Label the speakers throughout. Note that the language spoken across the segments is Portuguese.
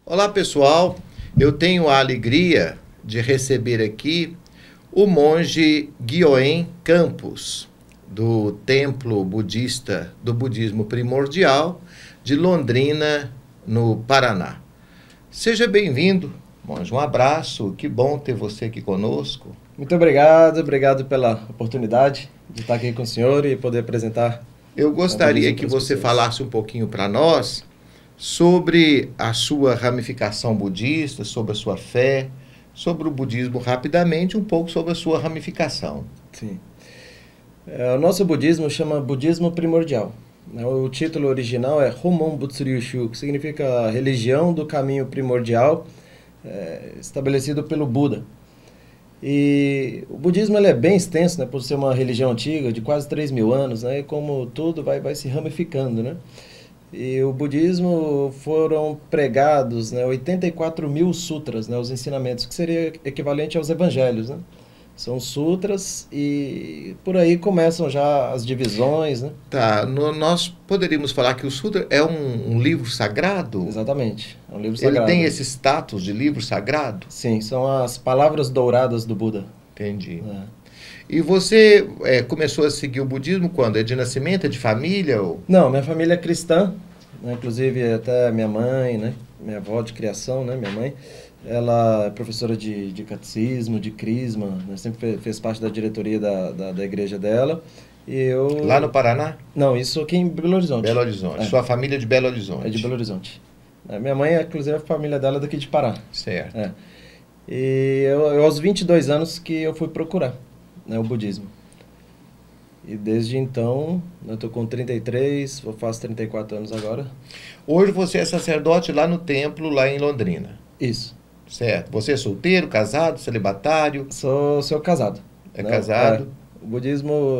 Speaker 1: Olá pessoal, eu tenho a alegria de receber aqui o monge Gyoen Campos, do Templo Budista do Budismo Primordial de Londrina, no Paraná. Seja bem-vindo, monge, um abraço, que bom ter você aqui conosco.
Speaker 2: Muito obrigado pela oportunidade de estar aqui com o senhor e poder apresentar.
Speaker 1: Eu gostaria que você falasse um pouquinho para nós sobre a sua ramificação budista, sobre a sua fé, sobre o budismo rapidamente, um pouco sobre a sua ramificação.
Speaker 2: Sim. O nosso budismo chama Budismo Primordial. O título original é Homon Butsuryushu, que significa religião do caminho primordial, estabelecido pelo Buda. E o budismo ele é bem extenso, né, por ser uma religião antiga, de quase 3.000 anos, né, e como tudo vai se ramificando, né? E o budismo foram pregados, né, 84.000 sutras, né, os ensinamentos, que seria equivalente aos evangelhos, né? São sutras e por aí começam já as divisões, né?
Speaker 1: Tá, nós poderíamos falar que o sutra é um livro sagrado?
Speaker 2: Exatamente, é um livro sagrado.
Speaker 1: Ele tem esse status de livro sagrado?
Speaker 2: Sim, são as palavras douradas do Buda.
Speaker 1: Entendi. E você começou a seguir o budismo quando? É de nascimento, é de família? Ou...
Speaker 2: Não, minha família é cristã, né? Inclusive até minha mãe, né? Minha avó de criação, né? Minha mãe, ela é professora de catecismo, de crisma, né? Sempre fez parte da diretoria da igreja dela. E eu...
Speaker 1: Lá no Paraná?
Speaker 2: Não, isso aqui em Belo Horizonte.
Speaker 1: Belo Horizonte. Sua família é de Belo Horizonte?
Speaker 2: É de Belo Horizonte. Minha mãe, inclusive, a família dela é daqui de Pará.
Speaker 1: Certo.
Speaker 2: E eu aos 22 anos que eu fui procurar, né, o budismo. E desde então, eu estou com 33, faço 34 anos agora.
Speaker 1: Hoje você é sacerdote lá no templo, lá em Londrina.
Speaker 2: Isso.
Speaker 1: Certo. Você é solteiro, casado, celibatário?
Speaker 2: Sou casado.
Speaker 1: Casado?
Speaker 2: O budismo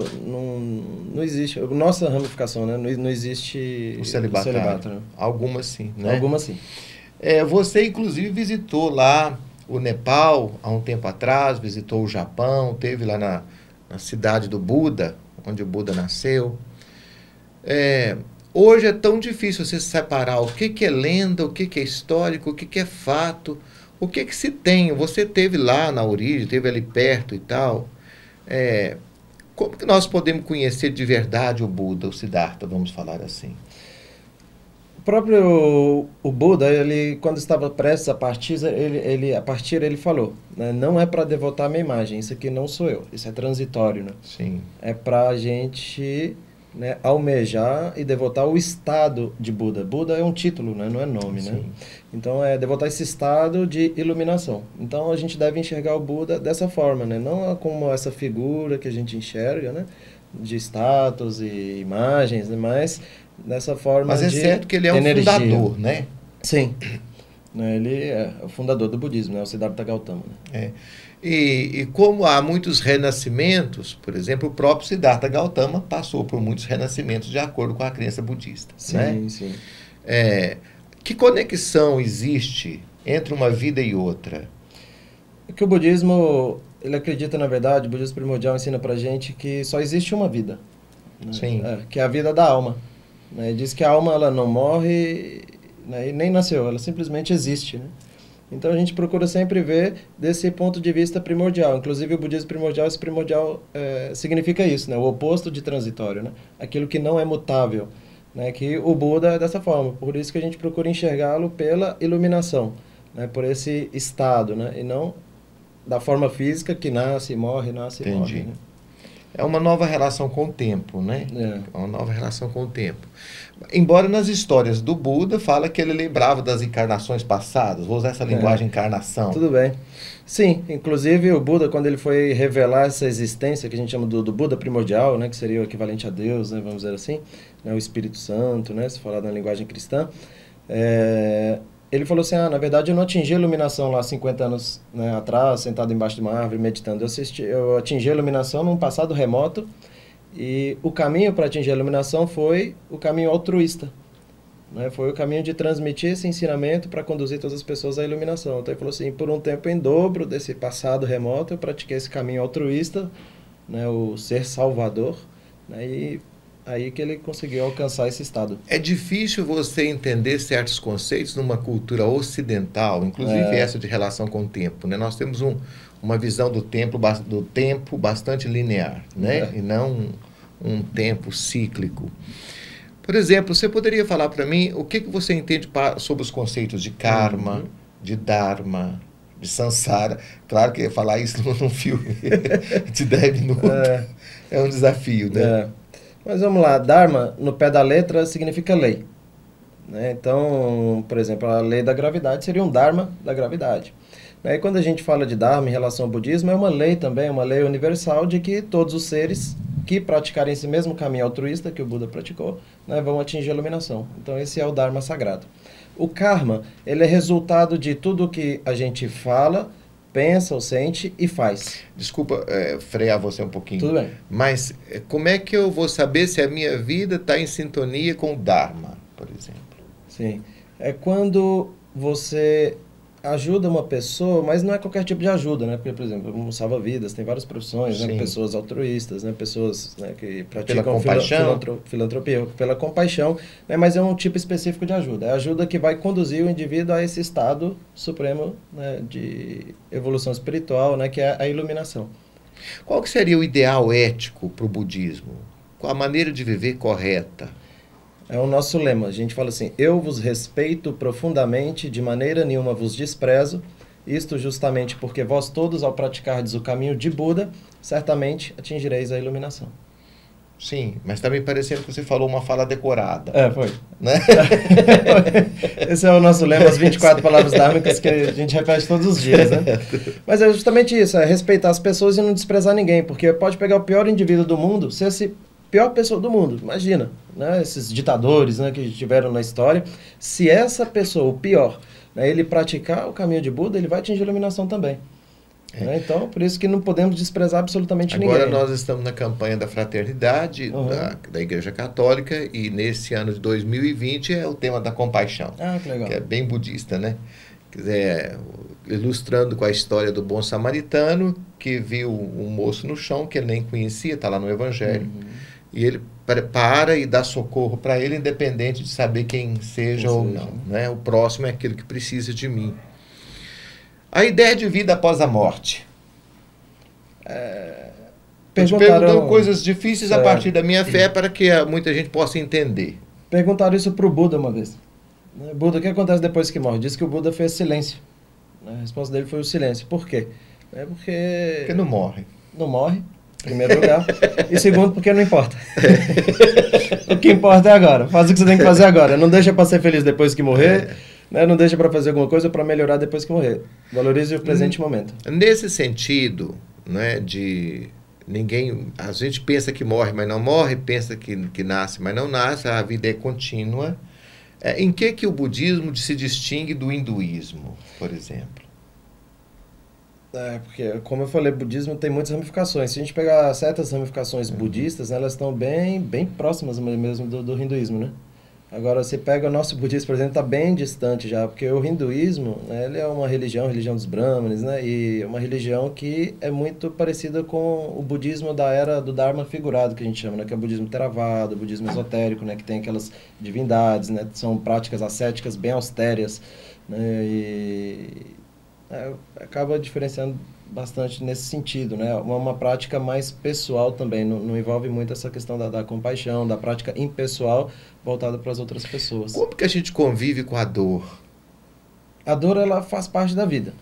Speaker 2: não existe, nossa ramificação, né? Não existe
Speaker 1: o celibato, né? Algumas sim, né?
Speaker 2: Algumas sim.
Speaker 1: Você inclusive visitou lá o Nepal há um tempo atrás, visitou o Japão, esteve lá na cidade do Buda, onde o Buda nasceu. Hoje é tão difícil você separar o que é lenda, o que é histórico, o que é fato, o que se tem. Você esteve lá na origem, esteve ali perto e tal. Como que nós podemos conhecer de verdade o Buda, o Siddhartha, vamos falar assim?
Speaker 2: O próprio Buda, ele, quando estava prestes a partir, ele falou, né, não é para devotar a minha imagem, isso aqui não sou eu, isso é transitório, né?
Speaker 1: Sim.
Speaker 2: É para a gente, né, almejar e devotar o estado de Buda. Buda é um título, né, não é nome, né? Então é devotar esse estado de iluminação. Então a gente deve enxergar o Buda dessa forma, né? Não como essa figura que a gente enxerga, né, de status e imagens, né, mas dessa forma.
Speaker 1: Mas é certo que ele é um fundador, né?
Speaker 2: Sim. Ele é o fundador do budismo, né? O Siddhartha Gautama. Né?
Speaker 1: E como há muitos renascimentos, por exemplo, o próprio Siddhartha Gautama passou por muitos renascimentos de acordo com a crença budista.
Speaker 2: Sim,
Speaker 1: né?
Speaker 2: Sim.
Speaker 1: Que conexão existe entre uma vida e outra?
Speaker 2: É que o budismo, ele acredita, na verdade, o budismo primordial ensina pra gente que só existe uma vida. Né?
Speaker 1: Sim.
Speaker 2: Que é a vida da alma. Né? Diz que a alma ela não morre, né, e nem nasceu, ela simplesmente existe. Né? Então a gente procura sempre ver desse ponto de vista primordial. Inclusive o budismo primordial, esse primordial significa isso, né? O oposto de transitório, né? Aquilo que não é mutável. Né? Que o Buda é dessa forma, por isso que a gente procura enxergá-lo pela iluminação, né? Por esse estado, né? E não da forma física que nasce, morre, nasce e morre. Né?
Speaker 1: É uma nova relação com o tempo, né? É uma nova relação com o tempo. Embora nas histórias do Buda fala que ele lembrava das encarnações passadas, vou usar essa linguagem encarnação.
Speaker 2: Tudo bem. Sim, inclusive o Buda, quando ele foi revelar essa existência que a gente chama do Buda primordial, né, que seria o equivalente a Deus, né, vamos dizer assim, né, o Espírito Santo, né, se falar na linguagem cristã, ele falou assim, na verdade eu não atingi a iluminação lá 50 anos, né, atrás, sentado embaixo de uma árvore, meditando. Eu atingi a iluminação num passado remoto e o caminho para atingir a iluminação foi o caminho altruísta. Né? Foi o caminho de transmitir esse ensinamento para conduzir todas as pessoas à iluminação. Então ele falou assim, por um tempo em dobro desse passado remoto, eu pratiquei esse caminho altruísta, né, o ser salvador, né, e aí que ele conseguiu alcançar esse estado.
Speaker 1: É difícil você entender certos conceitos numa cultura ocidental, inclusive essa de relação com o tempo, né? Nós temos uma visão do tempo bastante linear, né? E não um tempo cíclico. Por exemplo, você poderia falar para mim o que você entende sobre os conceitos de karma, de dharma, de samsara? Claro que eu ia falar isso num filme de 10 minutos. É um desafio, né?
Speaker 2: Mas vamos lá, dharma, no pé da letra, significa lei. Né? Então, por exemplo, a lei da gravidade seria um dharma da gravidade. E quando a gente fala de dharma em relação ao budismo, é uma lei também, uma lei universal de que todos os seres que praticarem esse mesmo caminho altruísta que o Buda praticou, né, vão atingir a iluminação. Então esse é o dharma sagrado. O karma, ele é resultado de tudo que a gente fala, pensa ou sente e faz.
Speaker 1: Desculpa frear você um pouquinho.
Speaker 2: Tudo bem.
Speaker 1: Mas como é que eu vou saber se a minha vida está em sintonia com o dharma, por exemplo?
Speaker 2: Sim. É quando você ajuda uma pessoa, mas não é qualquer tipo de ajuda, né? Porque, por exemplo, um salva-vidas, tem várias profissões, né? Pessoas altruístas, né? Pessoas, né, que praticam filantropia, pela compaixão, né? Mas é um tipo específico de ajuda. É a ajuda que vai conduzir o indivíduo a esse estado supremo, né, de evolução espiritual, né, que é a iluminação.
Speaker 1: Qual que seria o ideal ético para o budismo? Qual a maneira de viver correta?
Speaker 2: É o nosso lema. A gente fala assim: eu vos respeito profundamente, de maneira nenhuma vos desprezo. Isto justamente porque vós todos, ao praticardes o caminho de Buda, certamente atingireis a iluminação.
Speaker 1: Sim, mas está me parecendo que você falou uma fala decorada.
Speaker 2: Foi.
Speaker 1: Né?
Speaker 2: Esse é o nosso lema, as 24 palavras dármicas que a gente repete todos os dias, né? Mas é justamente isso, é respeitar as pessoas e não desprezar ninguém, porque pode pegar o pior indivíduo do mundo, ser esse pior pessoa do mundo, imagina, né? Esses ditadores, né, que tiveram na história, se essa pessoa, o pior, né, ele praticar o caminho de Buda, ele vai atingir a iluminação também. Né? Então, por isso que não podemos desprezar absolutamente ninguém.
Speaker 1: Agora nós estamos na campanha da fraternidade da Igreja Católica e nesse ano de 2020 é o tema da compaixão,
Speaker 2: que legal.
Speaker 1: Que é bem budista, né? Quer dizer, ilustrando com a história do bom samaritano que viu um moço no chão que ele nem conhecia, está lá no Evangelho. E ele para e dá socorro para ele, independente de saber quem seja ou não. Né? O próximo é aquele que precisa de mim. A ideia de vida após a morte. Perguntando coisas difíceis a partir da minha fé para que muita gente possa entender.
Speaker 2: Perguntaram isso para o Buda uma vez. Buda, o que acontece depois que morre? Diz que o Buda fez silêncio. A resposta dele foi o silêncio. Por quê?
Speaker 1: Porque não morre.
Speaker 2: Não morre. Em primeiro lugar. E segundo, porque não importa. O que importa é agora. Faz o que você tem que fazer agora. Não deixa para ser feliz depois que morrer. Né? Não deixa para fazer alguma coisa para melhorar depois que morrer. Valorize o presente momento.
Speaker 1: Nesse sentido, né, de ninguém... A gente pensa que morre, mas não morre. Pensa que nasce, mas não nasce. A vida é contínua. Em que o budismo se distingue do hinduísmo, por exemplo?
Speaker 2: Porque, como eu falei, o budismo tem muitas ramificações. Se a gente pegar certas ramificações budistas, elas estão bem próximas mesmo do hinduísmo, né? Agora, você pega o nosso budismo, por exemplo, está bem distante já, porque o hinduísmo, né, ele é uma religião dos brahmanes, né? E é uma religião que é muito parecida com o budismo da era do Dharma figurado, que a gente chama, né? Que é o budismo Theravada, o budismo esotérico, né? Que tem aquelas divindades, né? São práticas ascéticas bem austeras, né? E acaba diferenciando bastante nesse sentido, né? Uma prática mais pessoal também, não envolve muito essa questão da compaixão, da prática impessoal voltada para as outras pessoas.
Speaker 1: Como que a gente convive com a dor?
Speaker 2: A dor, ela faz parte da vida.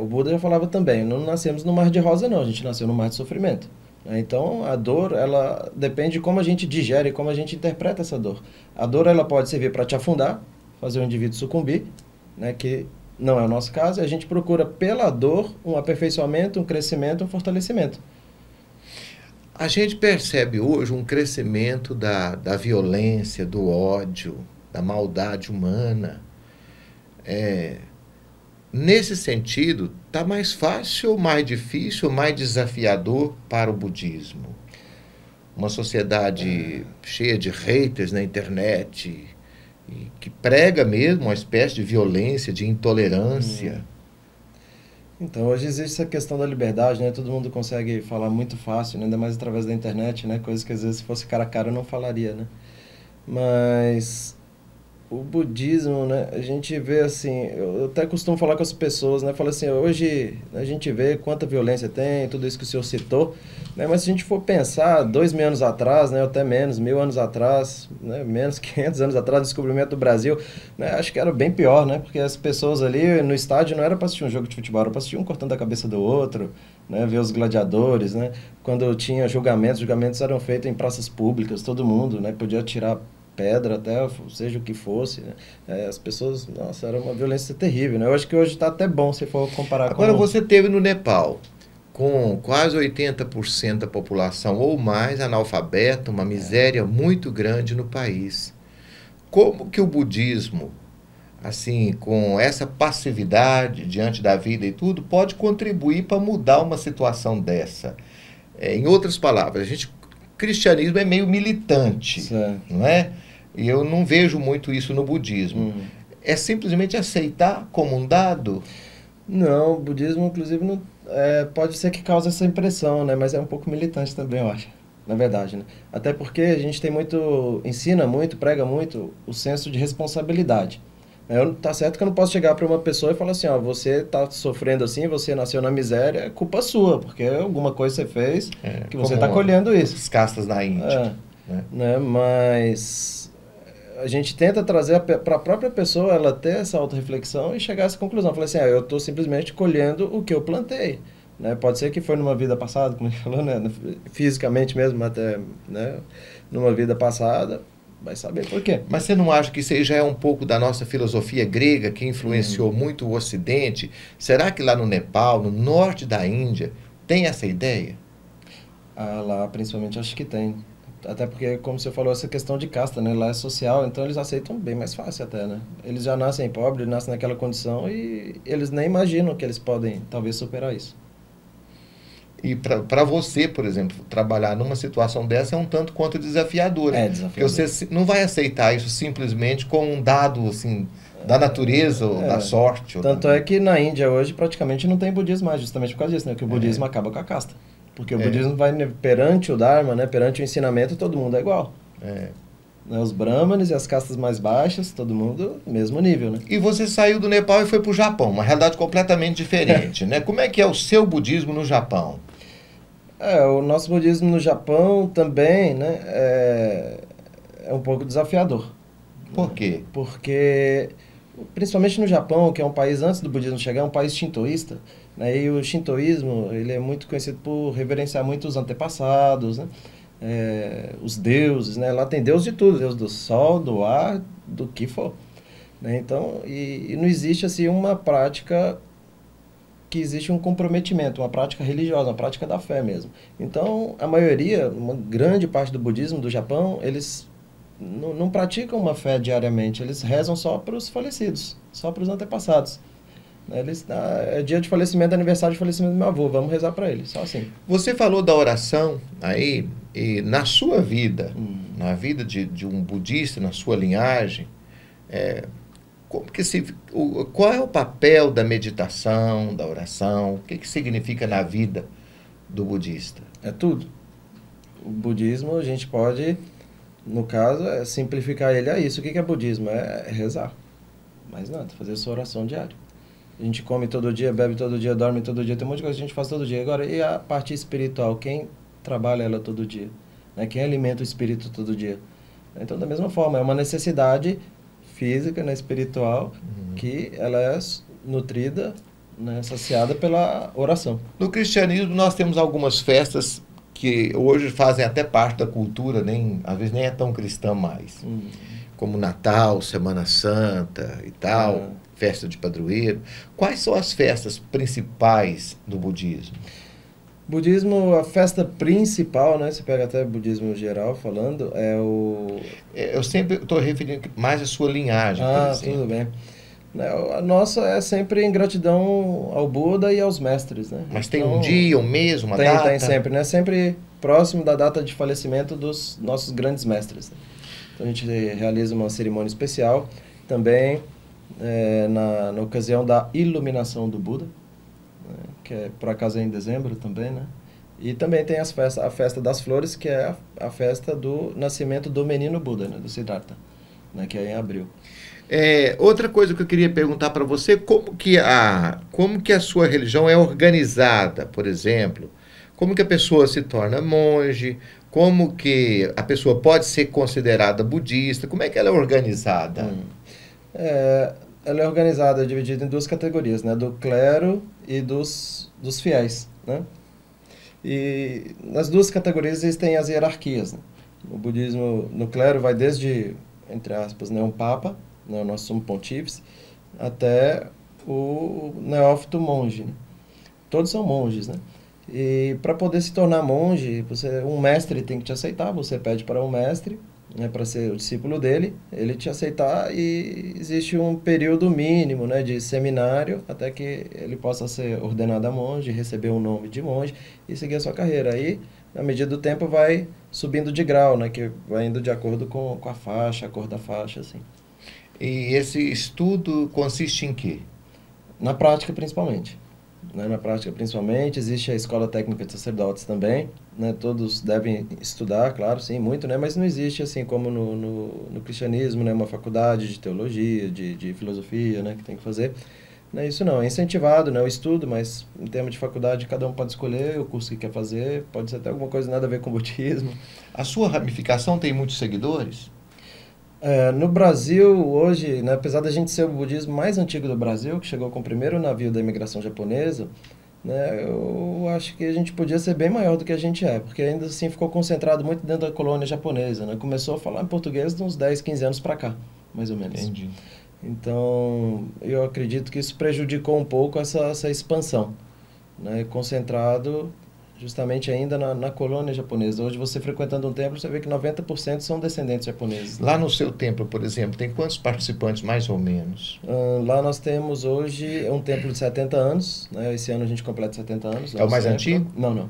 Speaker 2: O Buda já falava também, não nascemos no mar de rosa não, a gente nasceu no mar de sofrimento. Então, a dor, ela depende de como a gente digere, como a gente interpreta essa dor. A dor, ela pode servir para te afundar, fazer o indivíduo sucumbir, né? Que não é o nosso caso, a gente procura pela dor um aperfeiçoamento, um crescimento, um fortalecimento.
Speaker 1: A gente percebe hoje um crescimento da violência, do ódio, da maldade humana. Nesse sentido, está mais fácil ou mais difícil ou mais desafiador para o budismo? Uma sociedade cheia de haters na internet, que prega mesmo uma espécie de violência, de intolerância.
Speaker 2: Então, hoje existe essa questão da liberdade, né? Todo mundo consegue falar muito fácil, né? Ainda mais através da internet, né? Coisas que às vezes se fosse cara a cara eu não falaria, né? Mas o budismo, né? A gente vê assim, eu até costumo falar com as pessoas, né? Falo assim, hoje a gente vê quanta violência tem, tudo isso que o senhor citou, né? Mas se a gente for pensar 2.000 anos atrás, né? Ou até menos, 1.000 anos atrás, né? Menos 500 anos atrás, o descobrimento do Brasil, né? Acho que era bem pior, né? Porque as pessoas ali no estádio não era para assistir um jogo de futebol, era para assistir um cortando a cabeça do outro, né? Ver os gladiadores, né? Quando tinha julgamentos eram feitos em praças públicas, todo mundo, né? Podia tirar pedra até, seja o que fosse, né? As pessoas, nossa, era uma violência terrível, né? Eu acho que hoje está até bom se for comparar
Speaker 1: Agora,
Speaker 2: com...
Speaker 1: você teve no Nepal, com quase 80% da população ou mais analfabeta, uma miséria muito grande no país. Como que o budismo, assim, com essa passividade diante da vida e tudo, pode contribuir para mudar uma situação dessa? Em outras palavras, cristianismo é meio militante,
Speaker 2: Certo.
Speaker 1: não é? E eu não vejo muito isso no budismo. É simplesmente aceitar como um dado?
Speaker 2: Não, o budismo, inclusive, não, pode ser que cause essa impressão, né? Mas é um pouco militante também, eu acho, na verdade, né? Até porque a gente tem muito, ensina muito, prega muito o senso de responsabilidade. Tá certo que eu não posso chegar para uma pessoa e falar assim, ó, você está sofrendo assim, você nasceu na miséria, é culpa sua, porque alguma coisa você fez que você está colhendo isso.
Speaker 1: As castas na Índia.
Speaker 2: Né? Mas a gente tenta trazer para a própria pessoa ela ter essa autorreflexão e chegar a essa conclusão. Falar assim, eu estou simplesmente colhendo o que eu plantei. Né? Pode ser que foi numa vida passada, como a gente falou, né? Fisicamente mesmo, até, né? Numa vida passada, vai saber por quê.
Speaker 1: Mas você não acha que isso aí já é um pouco da nossa filosofia grega, que influenciou muito o Ocidente? Será que lá no Nepal, no norte da Índia, tem essa ideia?
Speaker 2: Lá, principalmente, acho que tem. Até porque, como você falou, essa questão de casta, né? Lá é social, então eles aceitam bem mais fácil até, né? Eles já nascem pobres, nascem naquela condição e eles nem imaginam que eles podem, talvez, superar isso.
Speaker 1: E para você, por exemplo, trabalhar numa situação dessa é um tanto quanto desafiador.
Speaker 2: É desafiador.
Speaker 1: Porque você não vai aceitar isso simplesmente como um dado, assim, da natureza ou da sorte.
Speaker 2: Tanto é que na Índia hoje praticamente não tem budismo mais, justamente por causa disso, né? Que o budismo acaba com a casta. Porque o budismo vai perante o Dharma, né? Perante o ensinamento, todo mundo é igual. Né? Os brahmanes e as castas mais baixas, todo mundo mesmo nível, né?
Speaker 1: E você saiu do Nepal e foi para o Japão, uma realidade completamente diferente, né? Como é que é o seu budismo no Japão?
Speaker 2: O nosso budismo no Japão também, né? É um pouco desafiador.
Speaker 1: Por quê?
Speaker 2: Porque, principalmente no Japão, que é um país antes do budismo chegar, é um país shintoísta, né? E o shintoísmo, ele é muito conhecido por reverenciar muito os antepassados, né? Os deuses, né? Lá tem deus de tudo, deus do sol, do ar, do que for. Né? Então, e não existe assim uma prática que existe um comprometimento, uma prática religiosa, uma prática da fé mesmo. Então, a maioria, uma grande parte do budismo do Japão, eles não praticam uma fé diariamente, eles rezam só para os falecidos, só para os antepassados. É dia de falecimento, aniversário de falecimento do meu avô, vamos rezar para ele, só assim.
Speaker 1: Você falou da oração aí, e na sua vida, na vida de um budista, na sua linhagem, qual é o papel da meditação, da oração? O que significa na vida do budista?
Speaker 2: É tudo. O budismo, a gente pode, no caso, simplificar ele a isso. O que é budismo? É rezar. Mais nada, fazer sua oração diária. A gente come todo dia, bebe todo dia, dorme todo dia, tem um monte de coisa que a gente faz todo dia. Agora, e a parte espiritual? Quem trabalha ela todo dia? Né? Quem alimenta o espírito todo dia? Então, da mesma forma, é uma necessidade física, né, espiritual, que ela é nutrida, né, saciada pela oração.
Speaker 1: No cristianismo, nós temos algumas festas que hoje fazem até parte da cultura, às vezes nem é tão cristã mais. Como Natal, Semana Santa e tal, festa de padroeiro. Quais são as festas principais do budismo?
Speaker 2: Budismo, a festa principal, né? Você pega até budismo geral falando,
Speaker 1: Eu sempre estou referindo mais à sua linhagem, por exemplo.
Speaker 2: Tudo bem. A nossa é sempre em gratidão ao Buda e aos mestres, né?
Speaker 1: Mas tem um dia, um mês, uma data?
Speaker 2: Tem sempre, né? Sempre próximo da data de falecimento dos nossos grandes mestres. Né? Então a gente realiza uma cerimônia especial também na ocasião da iluminação do Buda. né, que por acaso é em dezembro também, né? E também tem a festa das flores, que é a festa do nascimento do menino Buda, né, do Siddhartha, né, que é em abril.
Speaker 1: Outra coisa que eu queria perguntar para você, como que a sua religião é organizada, por exemplo? Como que a pessoa se torna monge? Como que a pessoa pode ser considerada budista? Como é que ela é organizada?
Speaker 2: Ela é organizada, dividida em duas categorias, né? Do clero e dos fiéis, né? E nas duas categorias existem as hierarquias, né? O budismo no clero vai desde, entre aspas, né, um papa, né, o nosso sumo pontífice, até o neófito monge, né? Todos são monges, né? E para poder se tornar monge, um mestre tem que te aceitar, você pede para um mestre, né, para ser o discípulo dele, ele te aceitar, e existe um período mínimo, né, de seminário até que ele possa ser ordenado a monge, receber o nome de monge e seguir a sua carreira. Aí, na medida do tempo, vai subindo de grau, né, que vai indo de acordo com a faixa, a cor da faixa, assim.
Speaker 1: E esse estudo consiste em quê?
Speaker 2: Na prática, principalmente. Né? Na prática, principalmente, existe a Escola Técnica de Sacerdotes também, né? Todos devem estudar, claro, sim, muito, né? Mas não existe, assim, como no cristianismo, né? Uma faculdade de teologia, de filosofia, né? Que tem que fazer. Não é isso não, é incentivado, né? O estudo, mas em termos de faculdade, cada um pode escolher o curso que quer fazer, pode ser até alguma coisa nada a ver com o budismo.
Speaker 1: A sua ramificação tem muitos seguidores?
Speaker 2: No Brasil, hoje, né, apesar da gente ser o budismo mais antigo do Brasil, que chegou com o primeiro navio da imigração japonesa, né, eu acho que a gente podia ser bem maior do que a gente é, porque ainda assim ficou concentrado muito dentro da colônia japonesa, né? Começou a falar em português de uns 10, 15 anos para cá, mais ou menos.
Speaker 1: Entendi.
Speaker 2: Então, eu acredito que isso prejudicou um pouco essa expansão, né, concentrado justamente ainda na colônia japonesa. Hoje, você frequentando um templo, você vê que 90% são descendentes japoneses.
Speaker 1: Lá no seu templo, por exemplo, tem quantos participantes, mais ou menos?
Speaker 2: Lá nós temos hoje um templo de 70 anos, né? Esse ano a gente completa 70 anos.
Speaker 1: É o mais antigo?
Speaker 2: Não.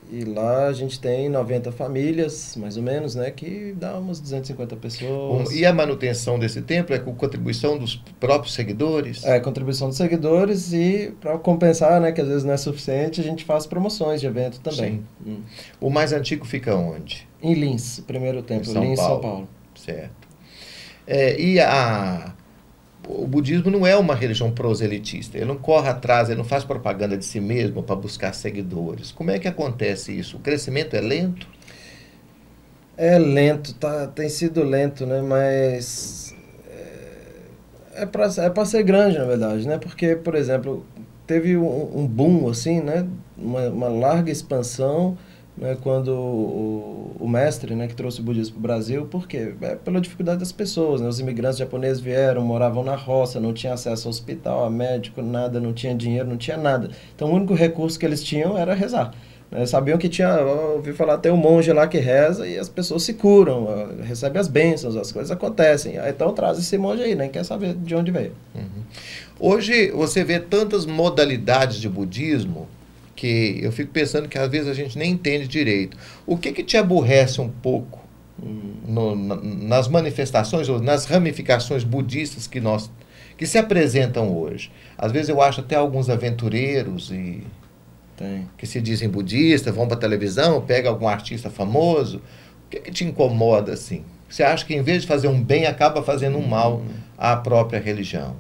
Speaker 2: E lá a gente tem 90 famílias, mais ou menos, né? Que dá umas 250 pessoas.
Speaker 1: E a manutenção desse templo é com contribuição dos próprios seguidores?
Speaker 2: Contribuição dos seguidores, e para compensar, né? Que às vezes não é suficiente, a gente faz promoções de evento também.
Speaker 1: Sim. O mais antigo fica onde?
Speaker 2: Em Lins, o primeiro templo, Lins, São Paulo.
Speaker 1: Certo. O budismo não é uma religião proselitista, ele não corre atrás, ele não faz propaganda de si mesmo para buscar seguidores. Como é que acontece isso? O crescimento é lento?
Speaker 2: É lento, tem sido lento, né? Mas é para ser grande, na verdade, né? Porque, por exemplo, teve um boom, assim, né? Uma larga expansão, né, quando o mestre, né, que trouxe o budismo para o Brasil, por quê? Pela dificuldade das pessoas, né? Os imigrantes japoneses vieram, moravam na roça, não tinham acesso ao hospital, a médico, nada, não tinha dinheiro, não tinha nada. Então o único recurso que eles tinham era rezar. Né? Sabiam que ouvi falar, tem um monge lá que reza e as pessoas se curam, recebem as bênçãos, as coisas acontecem. Então traz esse monge aí, nem quer saber de onde veio.
Speaker 1: Uhum. Hoje você vê tantas modalidades de budismo que eu fico pensando que às vezes a gente nem entende direito. O que te aborrece um pouco nas manifestações ou nas ramificações budistas que se apresentam hoje? Às vezes eu acho até alguns aventureiros que se dizem budistas, vão para a televisão, pega algum artista famoso. O que te incomoda assim? Você acha que em vez de fazer um bem, acaba fazendo um mal à própria religião?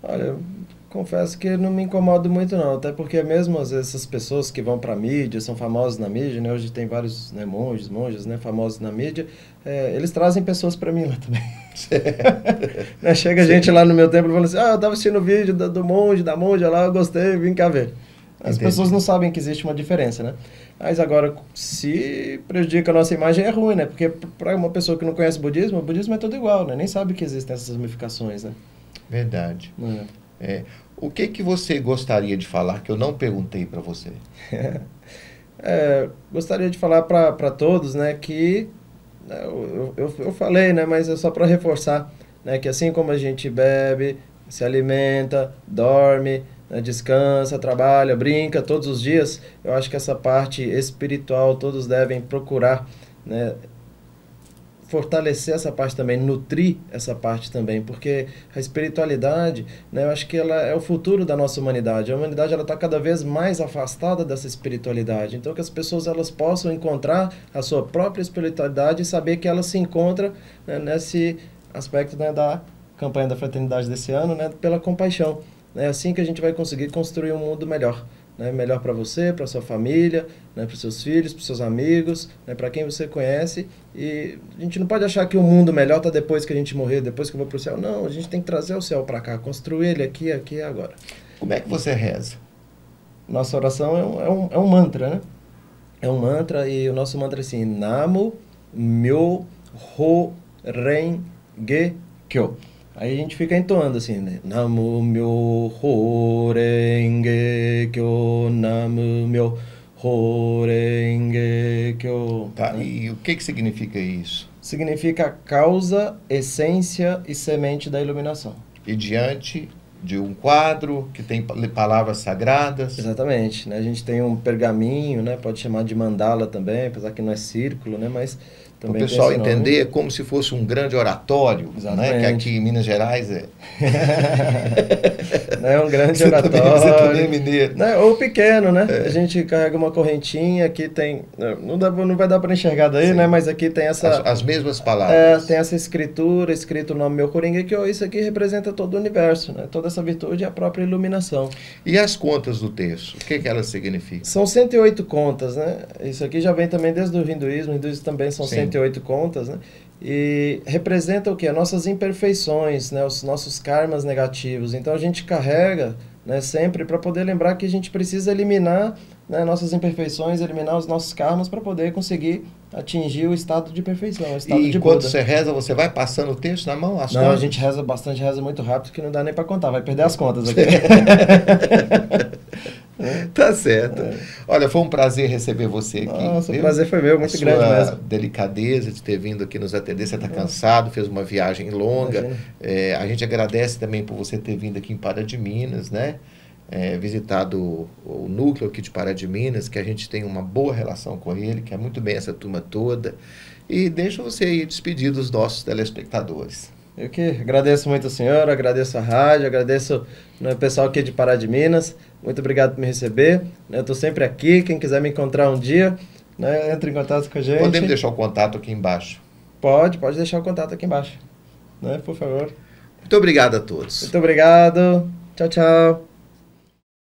Speaker 2: Olha, confesso que não me incomodo muito não, até porque mesmo às vezes essas pessoas que vão para a mídia, são famosas na mídia, né? Hoje tem vários, né, monjas, né, famosos na mídia, eles trazem pessoas para mim lá também. Né? Chega gente lá no meu templo e fala assim, eu estava assistindo o vídeo do monge, da monja lá, eu gostei, vim cá ver. As pessoas não sabem que existe uma diferença, né? Mas agora, se prejudica a nossa imagem, é ruim, né? Porque para uma pessoa que não conhece o budismo é tudo igual, né? Nem sabe que existem essas ramificações, né?
Speaker 1: Verdade. O que você gostaria de falar que eu não perguntei para você?
Speaker 2: Gostaria de falar para todos, né, que eu falei, né, mas é só para reforçar, né, que assim como a gente bebe, se alimenta, dorme, né, descansa, trabalha, brinca todos os dias, eu acho que essa parte espiritual todos devem procurar, né, fortalecer essa parte também, nutrir essa parte também, porque a espiritualidade, né, eu acho que ela é o futuro da nossa humanidade. A humanidade está cada vez mais afastada dessa espiritualidade. Então, que as pessoas elas possam encontrar a sua própria espiritualidade e saber que ela se encontra, né, nesse aspecto, né, da campanha da fraternidade desse ano, né, pela compaixão. É assim que a gente vai conseguir construir um mundo melhor. Né, melhor para você, para sua família, né, para os seus filhos, para os seus amigos, né, para quem você conhece. E a gente não pode achar que o mundo melhor está depois que a gente morrer, depois que eu vou para o céu. Não, a gente tem que trazer o céu para cá, construir ele aqui e agora.
Speaker 1: Como é que você reza?
Speaker 2: Nossa oração é um mantra, né? É um mantra e o nosso mantra é assim: Namo Myo Ho Renge Kyo. Aí a gente fica entoando assim, né? Namo Myo Ho Renge Kyo, Namo Myo Ho Renge Kyo.
Speaker 1: Tá, e o que significa isso?
Speaker 2: Significa causa, essência e semente da iluminação.
Speaker 1: E diante de um quadro que tem palavras sagradas.
Speaker 2: Exatamente, né? A gente tem um pergaminho, né? Pode chamar de mandala também, apesar que não é círculo, né? Mas
Speaker 1: o pessoal entender como se fosse um grande oratório, né? Que aqui em Minas Gerais é.
Speaker 2: É um grande oratório.
Speaker 1: Você também é mineiro.
Speaker 2: Né? Ou pequeno, né? É. A gente carrega uma correntinha, aqui tem. Não vai dar para enxergar daí, sim, né? Mas aqui tem essa.
Speaker 1: As mesmas palavras.
Speaker 2: Tem essa escritura, escrito o nome Myo Ho Renge Kyo, isso aqui representa todo o universo, né? Toda essa virtude e a própria iluminação.
Speaker 1: E as contas do texto, o que elas significam?
Speaker 2: São 108 contas, né? Isso aqui já vem também desde o hinduísmo também são 108 contas, né? E representa o quê? Nossas imperfeições, né? Os nossos karmas negativos. Então a gente carrega, né, sempre para poder lembrar que a gente precisa eliminar, né, nossas imperfeições, eliminar os nossos karmas para poder conseguir atingir o estado de perfeição, o estado de
Speaker 1: Buda. E
Speaker 2: quando
Speaker 1: você reza, você vai passando o texto na mão?
Speaker 2: Não, a gente reza bastante, reza muito rápido, que não dá nem para contar, vai perder as contas aqui.
Speaker 1: Tá certo. Olha, foi um prazer receber você aqui.
Speaker 2: Nossa, o prazer foi meu, muito grande mesmo.
Speaker 1: Delicadeza de ter vindo aqui nos atender. Você está cansado, fez uma viagem longa. A gente agradece também por você ter vindo aqui em Pará de Minas, né? Visitado o núcleo aqui de Pará de Minas, que a gente tem uma boa relação com ele, que é muito bem essa turma toda. E deixa você ir despedir dos nossos telespectadores.
Speaker 2: Eu que agradeço muito ao senhor, agradeço a rádio, agradeço o pessoal aqui de Pará de Minas. Muito obrigado por me receber. Eu estou sempre aqui. Quem quiser me encontrar um dia, né, entre em contato com a gente.
Speaker 1: Podemos deixar o contato aqui embaixo?
Speaker 2: Pode deixar o contato aqui embaixo, né, por favor.
Speaker 1: Muito obrigado a todos.
Speaker 2: Muito obrigado. Tchau, tchau.